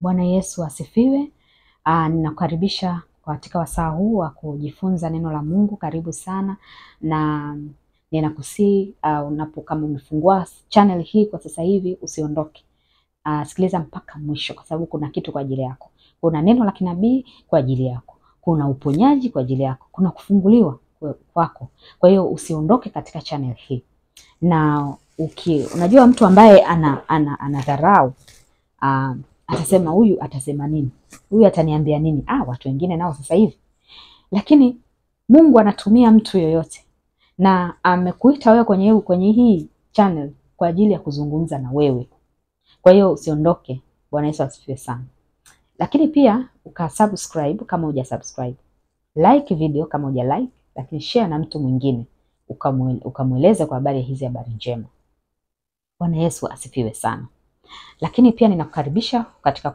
Bwana Yesu asifiwe. Ninakukaribisha katika wasaa huu wa kujifunza neno la Mungu. Karibu sana, na ninakusii kama umefungua channel hii kwa sasa hivi usiondoke. Sikiliza mpaka mwisho, kwa sababu kuna kitu kwa ajili yako. Kuna neno la kinabii kwa ajili yako. Kuna uponyaji kwa ajili yako. Kuna kufunguliwa kwako. Kwa hiyo usiondoke katika channel hii. Na unajua mtu ambaye anadharau atasema huyu atasema nini? Huyu ataniambia nini? Watu wengine nao sasa hivi. Lakini Mungu anatumia mtu yoyote, na amekuita wewe kwenye hii channel kwa ajili ya kuzungumza na wewe. Kwa hiyo usiondoke. Bwana Yesu asifiwe sana. Lakini pia ukasubscribe kama hujasubscribe. Like video kama huja like, lakini share na mtu mwingine ukamweleza kwa habari hizi habari njema. Bwana Yesu asifiwe sana. Lakini pia ninakukaribisha katika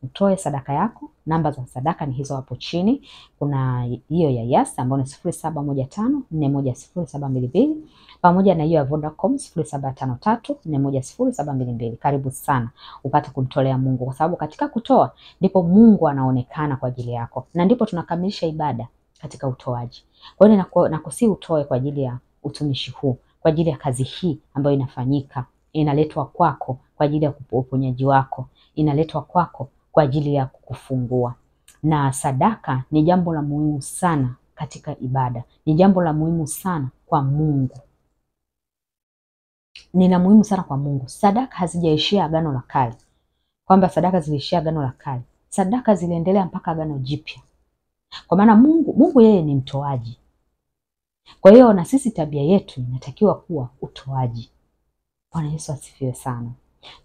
utoe sadaka yako. Namba za sadaka ni hizo hapo chini. Kuna hiyo ya Yas ambayo ni 0715410722 pamoja na hiyo ya Vodacom 0753410722. Karibu sana upate kumtolea Mungu, kwa sababu katika kutoa ndipo Mungu anaonekana kwa ajili yako, na ndipo tunakamilisha ibada katika utoaji. Kwa hiyo nakusi utoe kwa ajili ya utumishi huu, kwa ajili ya kazi hii ambayo inafanyika, inaletwa kwako kwa ajili ya uponyaji wako, inaletwa kwako kwa ajili ya kukufungua. Na sadaka ni jambo la muhimu sana katika ibada, ni jambo la muhimu sana kwa Mungu. Ni la muhimu sana kwa Mungu. Sadaka hazijaishia Agano la Kale, kwamba sadaka ziliishia Agano la Kale. Sadaka ziliendelea mpaka Agano Jipya, kwa maana Mungu yeye ni mtoaji. Kwa hiyo na sisi tabia yetu inatakiwa kuwa utoaji. Bwana Yesu asifiwe sana.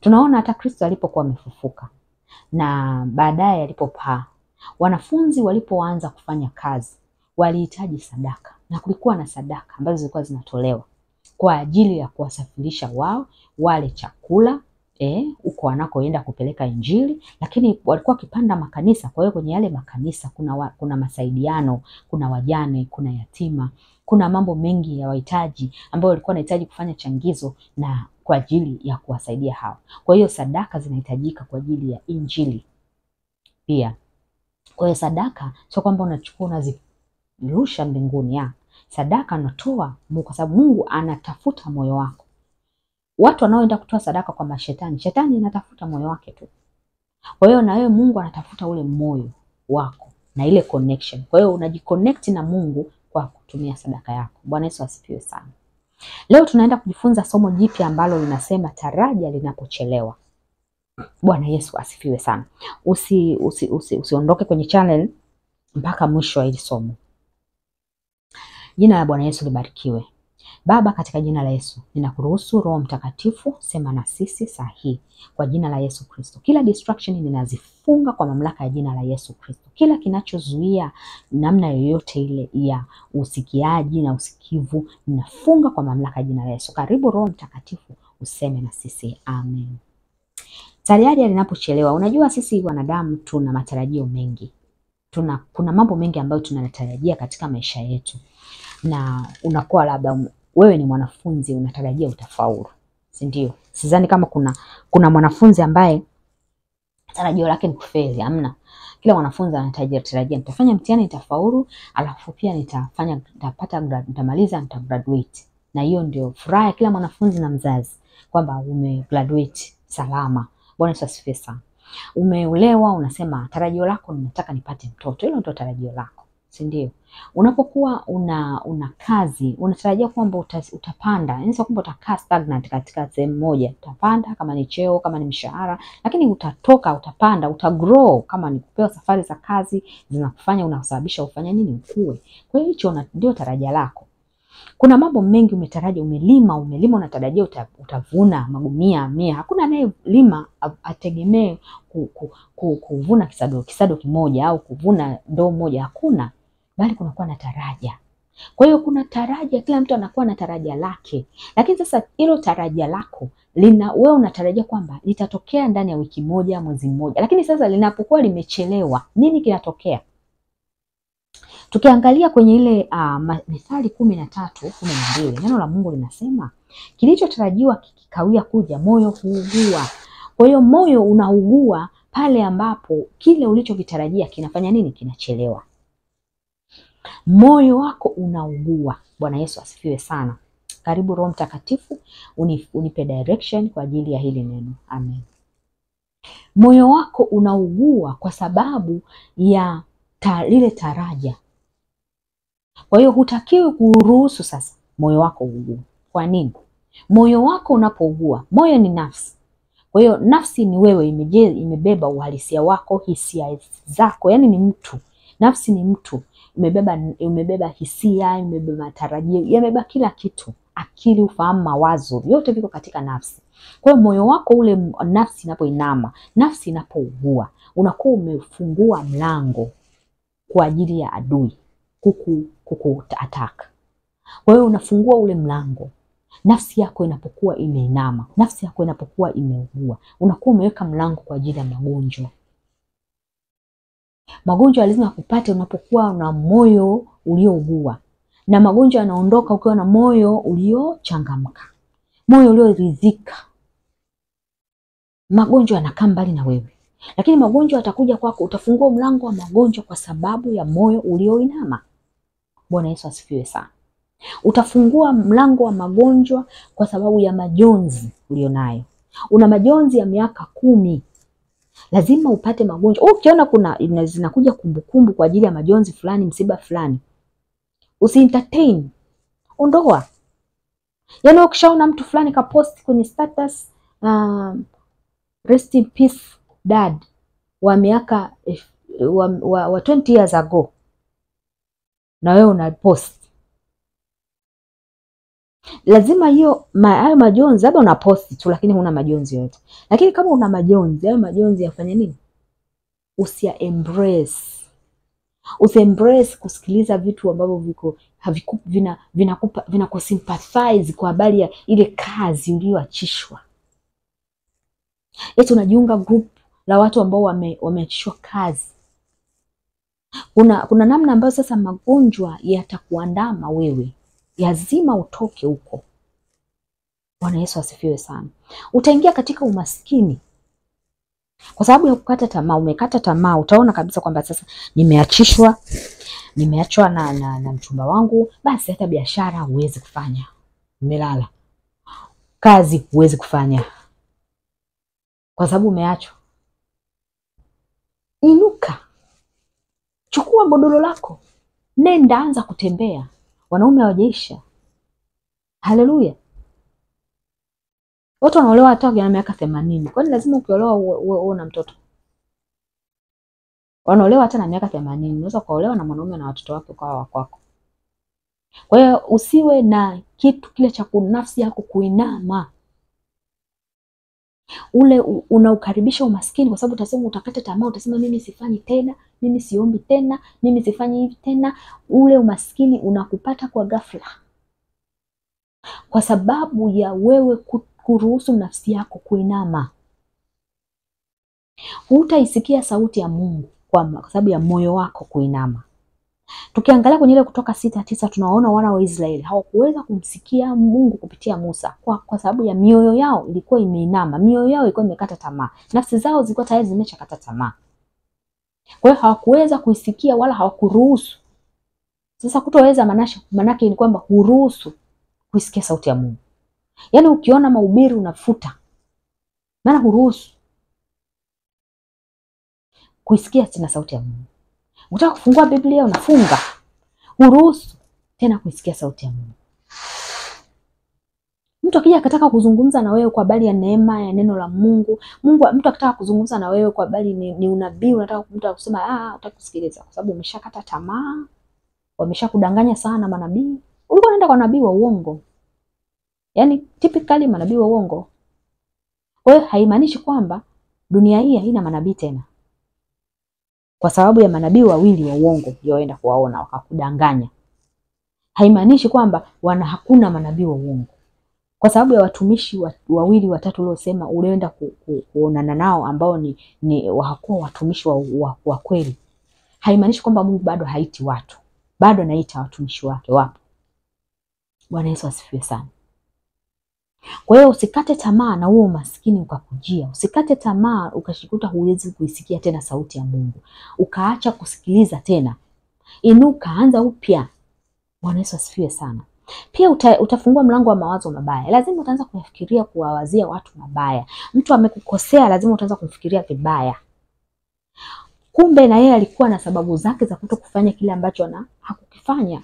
Tunaona hata Kristo alipokuwa amefufuka na baadaye alipopaa, wanafunzi walipoanza kufanya kazi walihitaji sadaka, na kulikuwa na sadaka ambazo zilikuwa zinatolewa kwa ajili ya kuwasafirisha wao wale chakula huko wanakoenda kupeleka Injili. Lakini walikuwa wakipanda makanisa. Kwa hiyo kwenye yale makanisa kuna masaidiano, kuna wajane, kuna yatima, kuna mambo mengi ya wahitaji ambao walikuwa wanahitaji kufanya changizo na kwa ajili ya kuwasaidia hao. Kwa hiyo sadaka zinahitajika kwa ajili ya Injili pia. Kwa hiyo sadaka sio kwamba unachukua unazirusha mbinguni. Sadaka unatoa kwa sababu Mungu anatafuta moyo wako. Watu wanaoenda kutoa sadaka kwa mashetani, shetani anatafuta moyo wake tu. Kwa hiyo na wewe Mungu anatafuta ule moyo wako na ile connection. Kwa hiyo unajiconnect na Mungu kwa kutumia sadaka yako. Bwana Yesu asifiwe sana. Leo tunaenda kujifunza somo jipya ambalo linasema taraja linapochelewa. Bwana Yesu asifiwe sana. Usiondoke kwenye channel mpaka mwisho wa hili somo. Jina la Bwana Yesu libarikiwe. Baba, katika jina la Yesu ninakuruhusu Roho Mtakatifu sema na sisi sahihi kwa jina la Yesu Kristo. Kila distraction ninazifunga kwa mamlaka ya jina la Yesu Kristo. Kila kinachozuia namna yoyote ile ya usikiaji na usikivu ninafunga kwa mamlaka ya jina la Yesu. Karibu Roho Mtakatifu useme na sisi. Amen. Taraja linapochelewa. Unajua sisi wanadamu tuna matarajio mengi. Kuna mambo mengi ambayo tunatarajia katika maisha yetu. Na unakuwa labda wewe ni mwanafunzi unatarajia utafaulu, si ndio? Sidhani kama kuna mwanafunzi ambaye tarajio lake ni kufeli. Hamna. Kila mwanafunzi anatarajia nitafanya mtihani nitafaulu, alafu pia nitamaliza nitagraduate. Na hiyo ndio furaha ya kila mwanafunzi na mzazi, kwamba umegraduate salama. Bwana Yesu asifiwe sana. Umeolewa, unasema tarajio lako ninataka nipate mtoto. Hilo ndio tarajio lako, si ndio? Unapokuwa una kazi unatarajia kwamba utapanda. Yaani sio kwamba utakaa stagnant katika sehemu moja. Utapanda kama ni cheo, kama ni mshahara, lakini utatoka, utapanda, utagrow. Kama ni kupewa safari za kazi zinakufanya unasababisha ufanye nini? Ukue. Kwa hiyo hicho ndio tarajia lako. Kuna mambo mengi umetaraja. Umelima unatarajia utavuna magunia 100. Hakuna anayelima ategemee kuvuna kisado kimoja au kuvuna ndoo moja. Hakuna, bali kunakuwa na taraja. Kwa hiyo kuna taraja, kila mtu anakuwa na taraja lake. Lakini sasa hilo taraja lako wewe unatarajia kwamba litatokea ndani ya wiki moja, mwezi mmoja. Lakini sasa linapokuwa limechelewa, nini kinatokea? Tukiangalia kwenye ile Mithali 13:12, neno la Mungu linasema kilichotarajiwa kikikawia kuja moyo huugua. Kwa hiyo moyo unaugua pale ambapo kile ulichokitarajia kinafanya nini? Kinachelewa. Moyo wako unaugua. Bwana Yesu asifiwe sana. Karibu Roho Mtakatifu unipe direction kwa ajili ya hili neno. Amen. Moyo wako unaugua kwa sababu ya lile taraja. Kwa hiyo hutakiwi kuruhusu sasa moyo wako ugue. Kwa nini? Moyo wako unapougua, moyo ni nafsi. Kwa hiyo nafsi ni wewe, imebeba uhalisia wako, hisia zako, yani ni mtu. Nafsi ni mtu, imebeba hisia, imebeba matarajio, imebeba kila kitu. Akili, ufahamu, mawazo, yote viko katika nafsi. Kwa hiyo moyo wako ule, nafsi inapoinama, nafsi inapougua, unakuwa umefungua mlango kwa ajili ya adui kuku attack. Kwa hiyo unafungua ule mlango. Nafsi yako inapokuwa imeinama, nafsi yako inapokuwa imeugua, unakuwa umeweka mlango kwa ajili ya magonjwa. Magonjwa lazima kupate unapokuwa na moyo uliougua. Na magonjwa yanaondoka ukiwa na moyo uliochangamka, moyo ulioridhika. Magonjwa yanakaa mbali na wewe. Lakini magonjwa yatakuja kwako, utafungua mlango wa magonjwa kwa sababu ya moyo ulioinama. Bwana Yesu asifiwe sana. Utafungua mlango wa magonjwa kwa sababu ya majonzi ulionayo. Una majonzi ya miaka 10. Lazima upate magonjwa. Ukiona kuna zinakuja kumbukumbu kwa ajili ya majonzi fulani, msiba fulani, usi-entertain. Ondoa. Yaani ukishaona mtu fulani kapost kwenye status rest in peace dad wa miaka wa 20 years ago, na wewe una post, lazima hiyo hayo majonzi, labda una post tu lakini huna majonzi yote. Lakini kama una majonzi, hayo majonzi yafanye nini? Usia embrace. Usi-embrace kusikiliza vitu ambavyo vinakusympathize kwa habari ya ile kazi uliyoachishwa. Eti unajiunga group la watu ambao wameachishwa kazi. Kuna namna ambayo sasa magonjwa yatakuandama wewe. Lazima utoke huko. Bwana Yesu asifiwe sana. Utaingia katika umaskini kwa sababu ya kukata tamaa. Umekata tamaa, utaona kabisa kwamba sasa nimeachishwa, nimeachwa na mchumba wangu, basi hata biashara huwezi kufanya. Umelala. Kazi huwezi kufanya kwa sababu umeachwa. Inuka. Chukua godoro lako. Nenda, anza kutembea. Wanaume hawajaisha. Haleluya. Watu wanaolewa hata wakiwa na miaka 80. Kwani lazima ukiolewa uwe na mtoto? Wanaolewa hata na miaka 80. Unaweza kuolewa na mwanaume na watoto wake kwa kwako. Kwa hiyo usiwe na kitu kile cha nafsi yako kuinama. Ule unaukaribisha umaskini kwa sababu utasema, utakata tamaa, utasema mimi sifanyi tena, mimi siombi tena, mimi sifanyi hivi tena. Ule umaskini unakupata kwa ghafla. Kwa sababu ya wewe kuruhusu nafsi yako kuinama. Hutaisikia sauti ya Mungu kwa sababu ya moyo wako kuinama. Tukiangalia kwenye ile Kutoka 6:9 tunaona wana wa Israeli hawakuweza kumsikia Mungu kupitia Musa kwa sababu ya mioyo yao ilikuwa imeinama, mioyo yao ilikuwa imekata tamaa. Nafsi zao zilikuwa tayari zimeshakata tamaa. Kwa hiyo hawakuweza kuisikia wala hawakuruhusu. Sasa kutoweza manake ni kwamba huruhusu kuisikia sauti ya Mungu. Yaani ukiona mahubiri unafuta. Maana huruhusu kuisikia tena sauti ya Mungu. Unataka kufungua Biblia unafunga. Huruhusu tena kuisikia sauti ya Mungu. Mtu akija akataka kuzungumza na wewe kwa habari ya neema ya neno la Mungu, mtu akitaka kuzungumza na wewe kwa habari ni unabii, unataka mtu akusema utaki kusikiliza kwa sababu umeshakata tamaa, wameshakudanganya sana manabii. Ulikuwa unaenda kwa nabii wa uongo. Yaani typically manabii wa uongo. Kwa hiyo haimaanishi kwamba dunia hii haina manabii tena. Kwa sababu ya manabii wawili wa uongo yoenda kuwaona wakakudanganya. Haimaanishi kwamba hakuna manabii wa uongo. Kwa sababu ya watumishi wawili watatu uliosema ulienda kuonana nao ambao ni hawakuwa watumishi wa kweli. Haimaanishi kwamba Mungu bado haiti watu. Bado anaita watumishi wake wapo. Bwana Yesu asifiwe sana. Kwa hiyo usikate tamaa na huo umaskini ukakujia. Usikate tamaa ukashikuta huwezi kuisikia tena sauti ya Mungu, ukaacha kusikiliza tena. Inuka, anza upya. Bwana Yesu asifiwe sana. Pia utafungua mlango wa mawazo mabaya. Lazima utaanza kufikiria kuwawazia watu mabaya. Mtu amekukosea, lazima utaanza kumfikiria vibaya. Kumbe na yeye alikuwa na sababu zake za kutokufanya kile ambacho hakukifanya.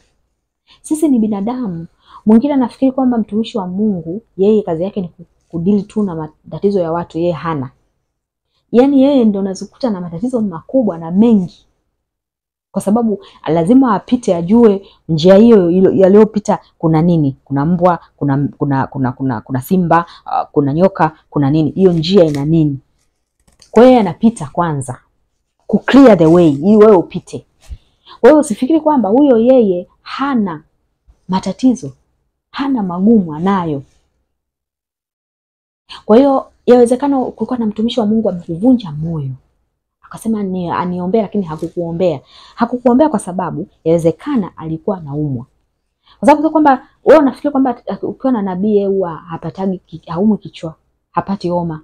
Sisi ni binadamu. Mwingine anafikiri kwamba mtumishi wa Mungu yeye kazi yake ni kudili tu na matatizo ya watu, yeye hana. Yaani yeye ndio anazukuta na matatizo makubwa na mengi. Kwa sababu lazima apite, ajue njia hiyo yaliyopita kuna nini? Kuna mbwa, kuna simba, kuna nyoka, kuna nini? Hiyo njia ina nini? Kwa hiyo anapita kwanza ku clear the way ili wewe upite. Wewe usifikiri kwamba huyo yeye hana matatizo, hana magumu, anayo. Kwa hiyo yawezekana kulikuwa na mtumishi wa Mungu amekuvunja moyo, akasema aniombea, lakini hakukuombea. Hakukuombea kwa sababu yawezekana alikuwa anaumwa. Kwa sababu kwamba wewe unafikiri kwamba ukiwa na nabii huwa haumwi kichwa, hapati homa.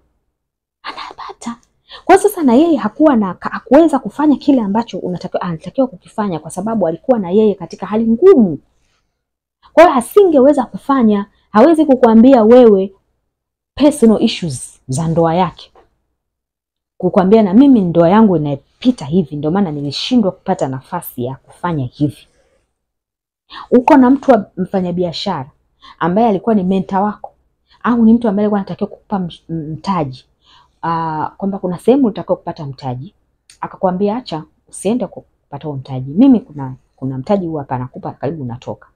Anapata. Kwa sasa na yeye hakuweza kufanya kile ambacho anatakiwa kukifanya kwa sababu alikuwa na yeye katika hali ngumu. Kwa hiyo hasingeweza kufanya, hawezi kukuambia wewe personal issues za ndoa yake. Kukuambia na mimi ndoa yangu inapita hivi, ndio maana nilishindwa kupata nafasi ya kufanya hivi. Uko na mtu wa mfanyabiashara ambaye alikuwa ni mentor wako, au ni mtu ambaye alikuwa anatakiwa kukupa mtaji, kwamba kuna sehemu utakao kupata mtaji, akakwambia acha usiende kupata huo mtaji, mimi kuna mtaji huu hapa nakupa, karibu unatoka.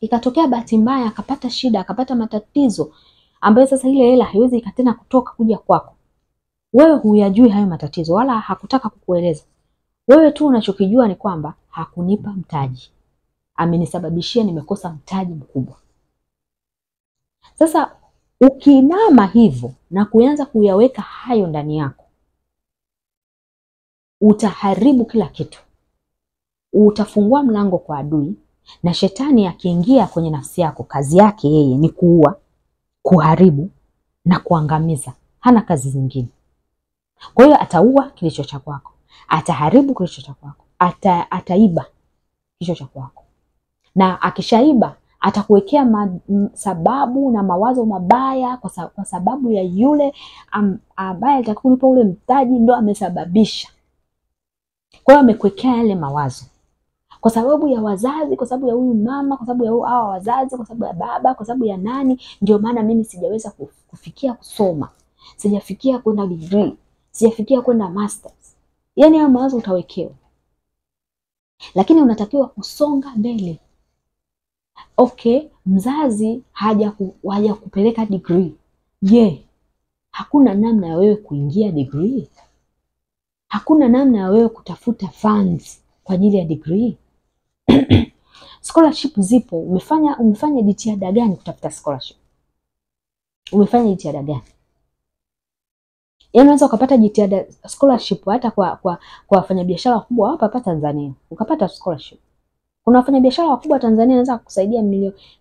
Ikatokea bahati mbaya akapata shida, akapata matatizo ambayo sasa ile hela haiwezi tena kutoka kuja kwako. Wewe huyajui hayo matatizo wala hakutaka kukueleza. Wewe tu unachokijua ni kwamba hakunipa mtaji, amenisababishia nimekosa mtaji mkubwa. Sasa ukiinama hivyo na kuanza kuyaweka hayo ndani yako, utaharibu kila kitu. Utafungua mlango kwa adui, na shetani akiingia kwenye nafsi yako, kazi yake yeye ni kuua, kuharibu na kuangamiza. Hana kazi zingine. Kwa hiyo ataua kilicho cha kwako, ataharibu kilicho cha kwako, ataiba kilicho cha kwako. Na akishaiba atakuwekea sababu na mawazo mabaya kwa sababu ya yule ambaye atakulipa ule mtaji ndo amesababisha. Kwa hiyo amekuwekea yale mawazo. Kwa sababu ya wazazi, kwa sababu ya huyu mama, kwa sababu ya hawa wazazi, kwa sababu ya baba, kwa sababu ya nani, ndio maana mimi sijaweza kufikia kusoma. Sijafikia kwenda degree, sijafikia kwenda masters. Yaani hayo mawazo utawekewa. Lakini unatakiwa kusonga mbele. Okay, mzazi haja kupeleka degree. Je, hakuna namna ya wewe kuingia degree? Hakuna namna ya wewe kutafuta funds kwa ajili ya degree? Scholarship zipo. Umefanya jitihada gani kutafuta scholarship? Umefanya jitihada gani? Yaani unaweza ukapata jitihada scholarship hata kwa wafanyabiashara wakubwa hapa Tanzania. Ukapata scholarship. Kuna wafanyabiashara wakubwa Tanzania anaweza kukusaidia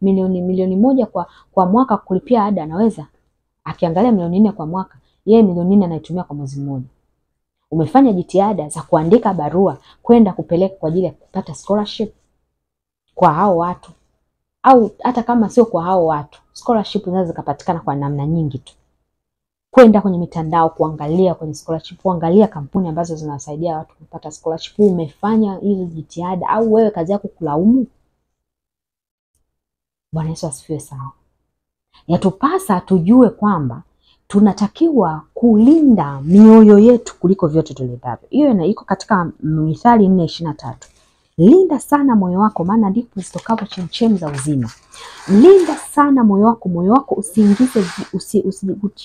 milioni moja kwa mwaka kulipia ada, anaweza. Akiangalia milioni 4 kwa mwaka, yeye milioni 4 anaitumia kwa mwezi mmoja. Umefanya jitihada za kuandika barua kwenda kupeleka kwa ajili ya kupata scholarship kwa hao watu, au hata kama sio kwa hao watu, scholarship zinaweza kupatikana kwa namna nyingi tu. Kwenda kwenye mitandao kuangalia kwenye scholarship, kuangalia kampuni ambazo zinawasaidia watu kupata scholarship. Umefanya hizo jitihada au wewe kazi yako kulaumu? Bwana Yesu asifiwe sana. Yatupasa tujue kwamba tunatakiwa kulinda mioyo yetu kuliko vyote tulivyo. Hiyo iko katika Mithali 4:23. Linda sana moyo wako, maana ndipo zitokapo chemchemi za uzima. Linda sana moyo wako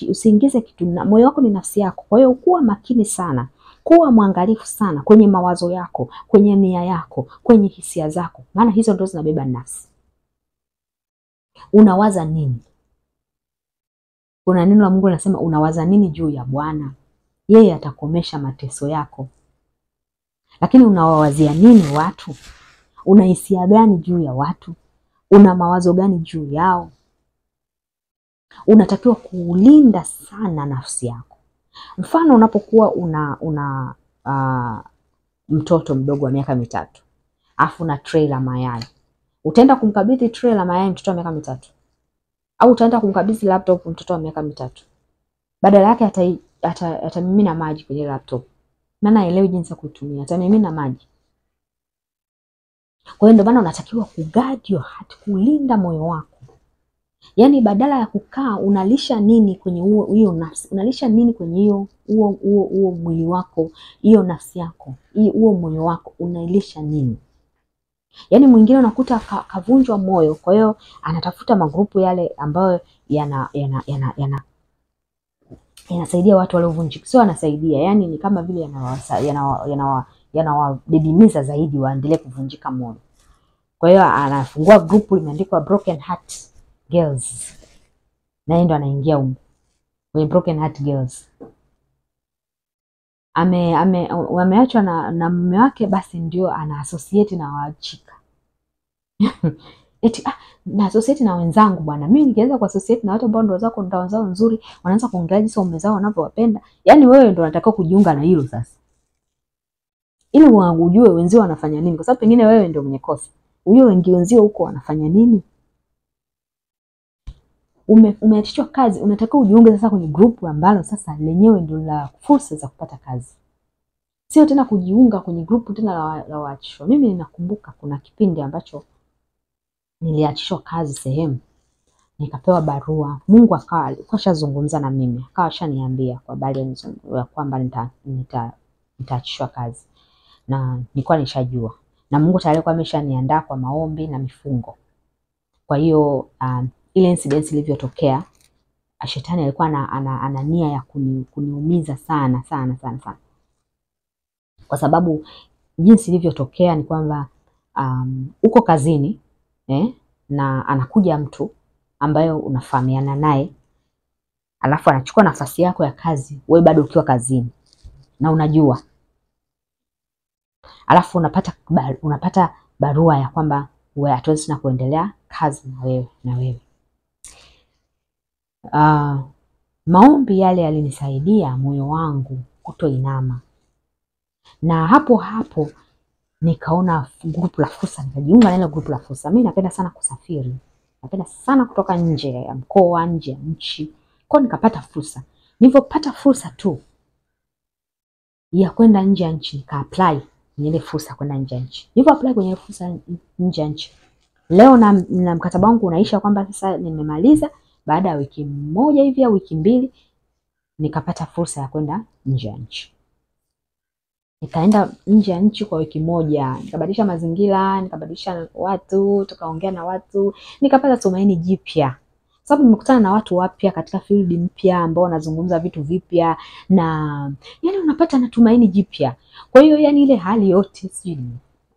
usiingize kitu. Moyo wako ni nafsi yako. Kwa hiyo kuwa makini sana, kuwa mwangalifu sana kwenye mawazo yako, kwenye nia yako, kwenye hisia zako, maana hizo ndio zinabeba nafsi. Unawaza nini? Kuna neno la Mungu linasema unawaza nini juu ya Bwana? Yeye atakomesha mateso yako. Lakini unawawazia nini watu? Una hisia gani juu ya watu? Una mawazo gani juu yao? unatakiwa kulinda sana nafsi yako. Mfano unapokuwa una mtoto mdogo wa miaka 3, afu na tray la mayai. Utaenda kumkabidhi tray la mayai mtoto wa miaka 3? Au utaenda kumkabidhi laptop mtoto wa miaka 3? Badala yake atamimina maji kwenye laptop. Maana haelewi jinsi ya kuitumia. Atamimina maji. Kwa hiyo ndio maana unatakiwa kuguard your heart, kulinda moyo wako. Yaani badala ya kukaa unalisha nini kwenye hiyo nafsi? Unalisha nini kwenye huo mwili wako, hiyo nafsi yako, huo moyo wako unailisha nini? Yaani mwingine unakuta kavunjwa moyo, kwa hiyo anatafuta magrupu yale ambayo yanasaidia watu waliovunjika. Sio anasaidia, yani ni kama vile yanawadidimiza zaidi waendelee kuvunjika moyo. Kwa hiyo anafungua grupu limeandikwa Broken Heart Girls. Na yeye ndo anaingia huko kwenye Broken Heart Girls. Wameachwa na mume wake, basi ndio ana associate na wachika. Eti na associate na wenzangu bwana. Mimi nikianza ku associate na watu ambao ndio wazao nzuri, wanaanza kuongelea jinsi waume zao wanavyowapenda. Yaani wewe ndio unataka kujiunga na hilo sasa. Ili ujue wenzio wanafanya nini, kwa sababu pengine wewe ndio mwenye kosa. Ujue wenzio huko wanafanya nini? Umeachishwa kazi, unataka ujiunge sasa kwenye grupu ambalo sasa lenyewe ndio la fursa za kupata kazi. Sio tena kujiunga kwenye grupu tena la waachishwa. Mimi ninakumbuka kuna kipindi ambacho niliachishwa kazi sehemu. Nikapewa barua. Mungu akawa ashazungumza na mimi. Akawa ashaniambia kwa habari ya kwamba nitaachishwa kazi. Na nilikuwa nishajua. Na Mungu tayari alikuwa ameshaniandaa kwa maombi na mifungo. Kwa hiyo ile incident ilivyotokea, shetani alikuwa ana nia ya kuniumiza sana. Kwa sababu jinsi ilivyotokea ni kwamba uko kazini na anakuja mtu ambaye unafahamiana naye, alafu anachukua nafasi yako ya kazi wewe bado ukiwa kazini na unajua. Alafu unapata barua ya kwamba wewe hatuwezi na kuendelea kazi na wewe. Maombi yale yalinisaidia moyo wangu kutoinama. Na hapo nikaona grupu la fursa, nikajiunga na ile grupu la fursa. Mimi napenda sana kusafiri. Napenda sana kutoka nje ya mkoa, nje ya nchi. Kwa nikapata fursa. Nilipopata fursa tu ya kwenda nje ya nchi, nika apply kwenye ile fursa kwenda nje ya nchi. Nilipo apply kwenye fursa nje ya nchi. Leo na mkataba wangu unaisha kwamba sasa nimemaliza, baada ya wiki moja hivi au wiki 2 nikapata fursa ya kwenda nje ya nchi. Nikaenda nje ya nchi kwa wiki moja, nikabadilisha mazingira, nikabadilisha watu, tukaongea na watu, nikapata tumaini jipya. Sababu nimekutana na watu wapya katika field mpya ambao wanazungumza vitu vipya, na yani unapata na tumaini jipya. Kwa hiyo yani ile hali yote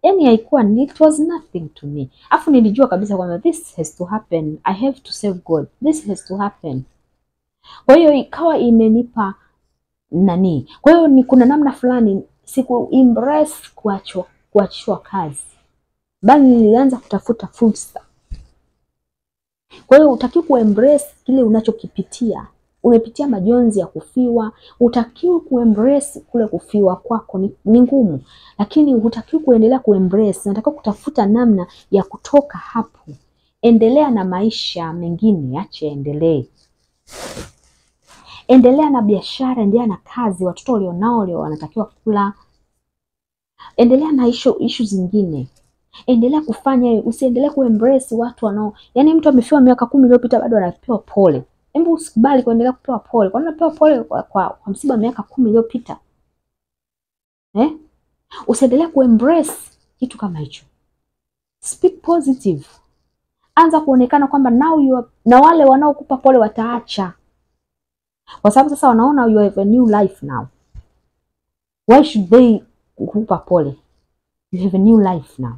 yani haikuwa, it was nothing to me. Afu nilijua kabisa kwamba this has to happen. I have to serve God. This has to happen. Kwa hiyo ikawa imenipa nani. Kwa hiyo ni kuna namna fulani siku embrace kuachishwa kazi, bali nilianza kutafuta fursa. Kwa hiyo utakiwa kuembrace kile unachokipitia. Umepitia majonzi ya kufiwa, utakiwa kuembrace kule kufiwa kwako ni ngumu, lakini utakiwa kuendelea kuembrace. Nataka kutafuta namna ya kutoka hapo. Endelea na maisha mengine, acha endelee. Endelea na biashara, endelea na kazi, watoto ulionao leo wanatakiwa kula. Endelea na issue zingine. Endelea kufanya, usiendelee kuembrace watu wanao. Yaani mtu amefiwa miaka 10 iliyopita bado anapewa pole. Hebu usikubali kuendelea kupewa pole. Kwa nini unapewa pole kwa msiba miaka 10 iliyopita? Usiendelee kuembrace kitu kama hicho. Speak positive. Anza kuonekana kwamba na wale wanaokupa pole wataacha. Kwa sababu sasa wanaona you have a new life now. Why should they kukupa pole? You have a new life now.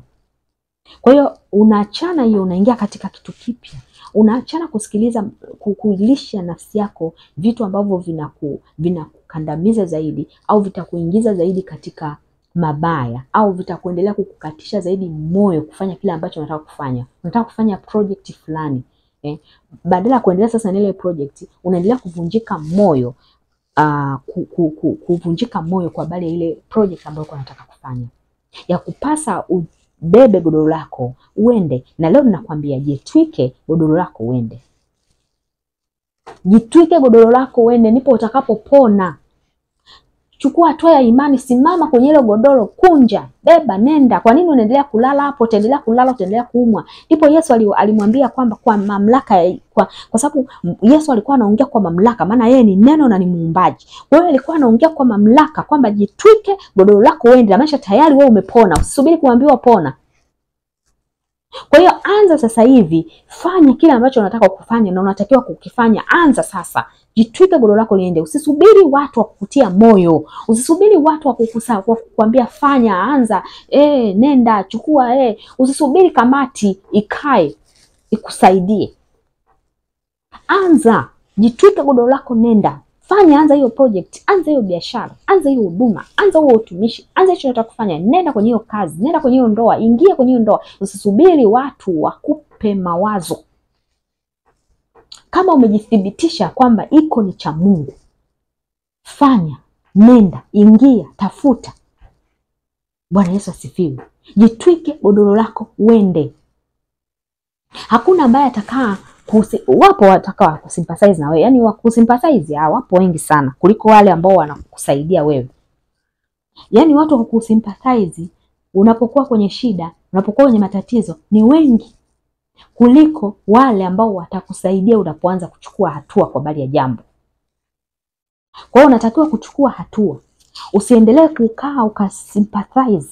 Kwa hiyo unaachana hiyo, unaingia katika kitu kipya. Unaachana kusikiliza, kuilisha nafsi yako vitu ambavyo vinakukandamiza zaidi, au vitakuingiza zaidi katika mabaya, au vitakuendelea kukukatisha zaidi moyo kufanya kile ambacho unataka kufanya. Unataka kufanya project fulani. Badala ya kuendelea sasa na ile project, unaendelea kuvunjika moyo, kuvunjika moyo kwa bali ya ile project ambayo unataka kufanya. Ya kupasa ubebe godoro lako uende. Na leo ninakwambia jitwike godoro lako uende. Jitwike godoro lako uende, ndipo utakapopona. Chukua hatua ya imani, simama kwenye ile godoro, kunja, beba, nenda. Kwa nini unaendelea kulala hapo? Utaendelea kulala, utaendelea kuumwa. Ndipo Yesu alimwambia kwamba kwa mamlaka, kwa sababu Yesu alikuwa anaongea kwa mamlaka, maana yeye ni neno na ni muumbaji. Kwa hiyo alikuwa anaongea kwa mamlaka kwamba jitwike godoro lako uende. Maana tayari wewe umepona, usisubiri kuambiwa pona. Kwa hiyo anza sasa hivi, fanya kile ambacho unataka kufanya na unatakiwa kukifanya. Anza sasa. Jitwike godoro lako liende. Usisubiri watu wa kukutia moyo. Usisubiri watu wa kukuambia fanya, anza, nenda, chukua, Usisubiri kamati ikae ikusaidie. Anza, jitwike godoro lako, nenda. Fanya, anza hiyo project, anza hiyo biashara, anza hiyo huduma, anza huo utumishi, anza hicho unataka kufanya. Nenda kwenye hiyo kazi, nenda kwenye hiyo ndoa, ingia kwenye hiyo ndoa. Usisubiri watu wakupe mawazo. Kama umejithibitisha kwamba iko ni cha Mungu, fanya, nenda, ingia, tafuta. Bwana Yesu asifiwe. Jitwike godoro lako uende. Hakuna ambaye atakaa wapo watakao kusympathize na wewe. Yaani wa kusympathize wapo wengi sana kuliko wale ambao wanakusaidia wewe. Yaani watu wa kusympathize unapokuwa kwenye shida, unapokuwa kwenye matatizo ni wengi kuliko wale ambao watakusaidia unapoanza kuchukua hatua kwa bali ya jambo. Kwa hiyo unatakiwa kuchukua hatua. Usiendelee kukaa ukasympathize.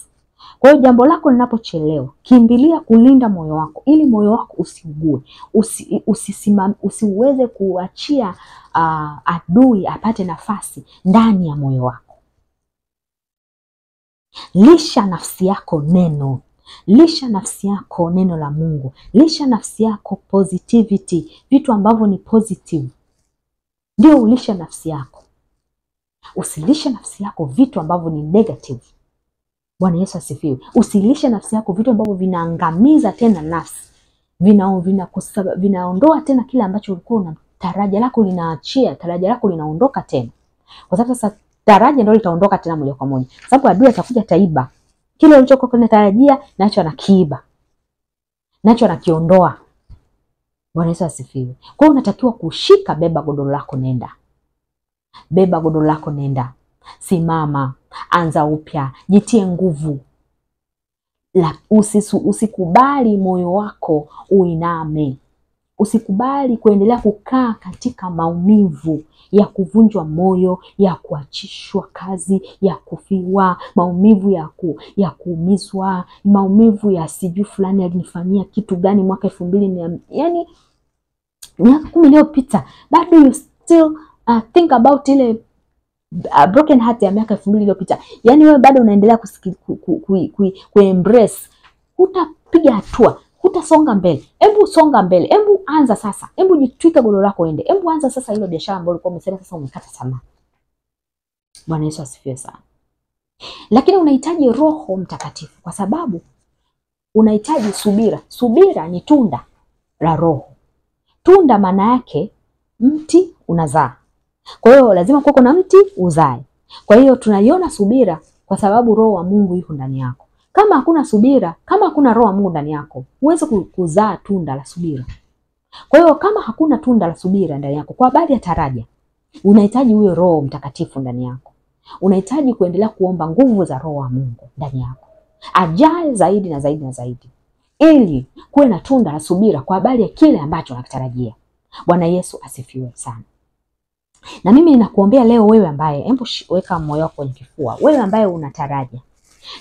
Kwa hiyo jambo lako linapochelewa, kimbilia kulinda moyo wako ili moyo wako usiugue. Usiweze kuachia adui apate nafasi ndani ya moyo wako. Lisha nafsi yako neno. Lisha nafsi yako neno la Mungu. Lisha nafsi yako positivity, vitu ambavyo ni positive. Ndio ulisha nafsi yako. Usilisha nafsi yako vitu ambavyo ni negative. Bwana Yesu asifiwe. Usilisha nafsi yako vitu ambavyo vinaangamiza tena nafsi. Vinaondoa tena kile ambacho ulikuwa una taraja lako linaachia, taraja lako linaondoka tena. Kwa sababu sasa taraja ndio litaondoka tena moja kwa moja. Sababu adui atakuja taiba. Kile ulichokuwa unatarajia nacho anakiiba. Nacho anakiondoa. Bwana Yesu asifiwe. Kwa hiyo unatakiwa kushika, beba godoro lako nenda. Beba godoro lako nenda. Simama, anza upya, jitie nguvu. Usikubali moyo wako uiname. Usikubali kuendelea kukaa katika maumivu ya kuvunjwa moyo, ya kuachishwa kazi, ya kufiwa, maumivu ya kuumizwa, maumivu ya sijui fulani alinifanyia kitu gani mwaka 2000, yani miaka 10 iliyopita. Bado you still think about ile broken heart ya miaka 2000 iliyopita. Yani wewe bado unaendelea embrace. Utapiga hatua, utasonga mbele. Hebu songa mbele. Hebu anza sasa. Hebu jitwike godoro lako ende. Hebu anza sasa ile biashara ambayo ulikuwa umesema sasa umekata tamaa. Bwana Yesu asifiwe sana. Lakini unahitaji Roho Mtakatifu kwa sababu unahitaji subira. Subira ni tunda la Roho. Tunda maana yake mti unazaa. Kwa hiyo lazima kuwe kuna mti uzae. Kwa hiyo tunaiona subira kwa sababu Roho wa Mungu yuko ndani yako. Kama hakuna subira, kama hakuna Roho wa Mungu ndani yako, huwezi kuzaa tunda la subira. Kwa hiyo kama hakuna tunda la subira ndani yako, kwa habari ya taraja, unahitaji huyo Roho Mtakatifu ndani yako. Unahitaji kuendelea kuomba nguvu za Roho wa Mungu ndani yako. Ajae zaidi na zaidi na zaidi. Ili kuwe na tunda la subira kwa habari ya kile ambacho unakitarajia. Bwana Yesu asifiwe sana. Na mimi ninakuombea leo wewe ambaye, hebu weka moyo wako kwenye kifua. Wewe ambaye unataraja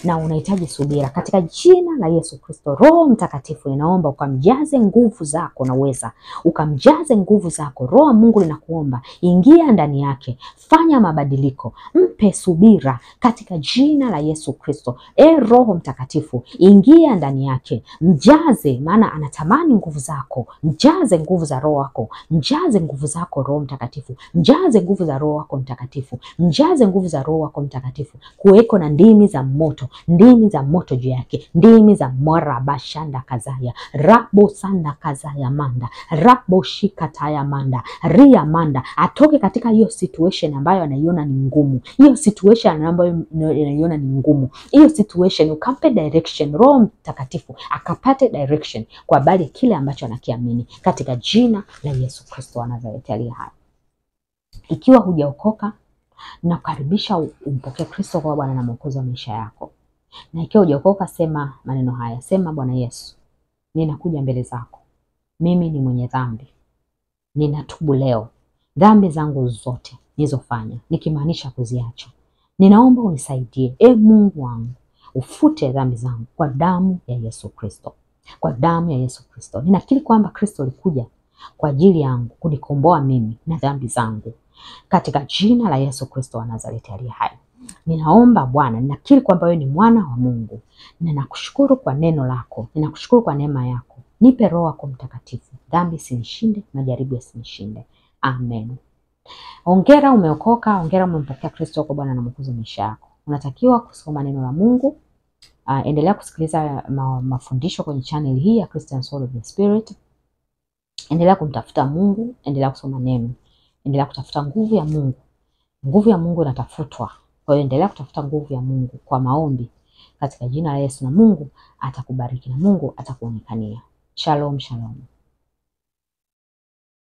na unahitaji subira, katika jina la Yesu Kristo, Roho Mtakatifu ninaomba ukamjaze nguvu zako na uweza. Ukamjaze nguvu zako. Roho wa Mungu ninakuomba, ingia ndani yake. Fanya mabadiliko. Mpe subira katika jina la Yesu Kristo. Roho Mtakatifu, ingia ndani yake. Mjaze, maana anatamani nguvu zako. Mjaze nguvu za Roho wako. Mjaze nguvu zako Roho Mtakatifu. Mjaze nguvu za Roho wako Mtakatifu. Mjaze nguvu za Roho wako Mtakatifu. Kuweko na ndimi za moto moto, ndimi za moto juu yake, ndimi za morabashanda kazaya, rabo sanda kazaya manda, rabo shikataya manda, ria manda. Atoke katika hiyo situation ambayo anaiona ni ngumu, hiyo situation ambayo anaiona ni ngumu, hiyo situation ukampe direction. Roho Mtakatifu akapate direction kwa habari ya kile ambacho anakiamini, katika jina la Yesu Kristo wa Nazareti aliye hai. Ikiwa hujaokoka, nakukaribisha umpokee Kristo kwa Bwana na Mwokozi wa maisha yako. Na ikiwa hujaokoka, sema maneno haya, sema: Bwana Yesu, ninakuja mbele zako, mimi ni mwenye dhambi, ninatubu leo dhambi zangu zote nilizofanya, nikimaanisha kuziacha. Ninaomba unisaidie, Mungu wangu, ufute dhambi zangu kwa damu ya Yesu Kristo, kwa damu ya Yesu Kristo. Ninakiri kwamba Kristo alikuja kwa ajili yangu kunikomboa mimi na dhambi zangu, katika jina la Yesu Kristo wa Nazareti aliye hai. Ninaomba Bwana, ninakiri kwamba wewe ni mwana wa Mungu. Ninakushukuru kwa neno lako, ninakushukuru kwa neema yako. Nipe Roho yako Mtakatifu, dhambi sinishinde, majaribu yasinishinde. Amen. Hongera, umeokoka. Hongera, umempokea Kristo kwa Bwana na Mwokozi wa maisha yako. Unatakiwa kusoma neno la Mungu. Endelea kusikiliza mafundisho kwenye channel hii ya Christian Soul of the Spirit. Endelea kumtafuta Mungu, endelea kusoma neno, endelea kutafuta nguvu ya Mungu. Nguvu ya Mungu inatafutwa. Kwa hiyo endelea kutafuta nguvu ya Mungu kwa maombi, katika jina la Yesu, na Mungu atakubariki na Mungu atakuonekania. Shalom, shalom.